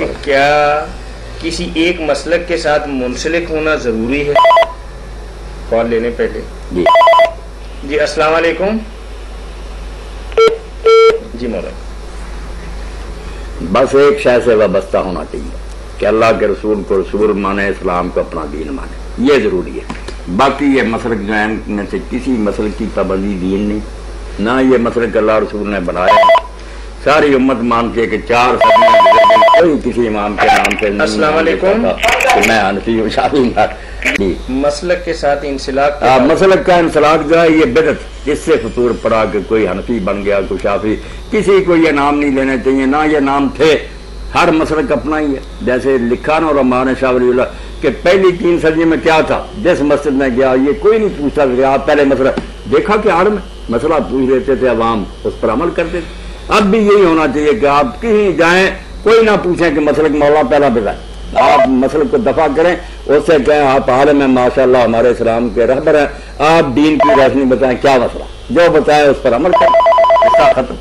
کہ کیا کسی ایک مسلک کے ساتھ منسلک ہونا ضروری ہے؟ کال لینے پہلے جی السلام علیکم جی مولانا. بس ایک شے سے وابستہ ہونا چاہیے کہ اللہ کے رسول کو رسول مانے، اسلام کو اپنا دین مانے، یہ ضروری ہے. باقی یہ مسلک جو ہے ان میں سے کسی مسلک کی پابندی دین نہیں، نہ یہ مسلک اللہ رسول نے بنایا. ساری امت مانتی ہے کہ 4 صدیاں کوئی کسی امام کے نام سے. السلام علیکم. میں حنفی ہوں شافعی. مسلک کے ساتھ انسلاک، مسلک کا انسلاک جو ہے یہ بدعت، اس سے فطور پڑا کہ کوئی حنفی بن گیا کوئی شافعی. کسی کو یہ نام نہیں لینے چاہیے، نہ یہ نام تھے. ہر مسلک اپنا ہی ہے. جیسے لکھا نا علماء نے شاہ ولی اللہ کہ پہلی 3 صدی میں کیا تھا، جس مسجد میں گیا یہ کوئی نہیں پوچھتا کہ آپ پہلے مسئلہ دیکھا کہ آڑ میں مسئلہ پوچھ لیتے تھے، عوام اس پر عمل کرتے تھے. اب بھی یہی ہونا چاہیے کہ آپ کہیں جائیں کوئی نہ پوچھیں کہ مسلک مولا پہلا بتائیں، آپ مسلک کو دفع کریں، اس سے کہیں آپ عالم ہیں ماشاءاللہ ہمارے اسلام کے رہبر ہیں، آپ دین کی روشنی بتائیں کیا مسئلہ، جو بتائیں اس پر عمل کریں. اس کا ختم.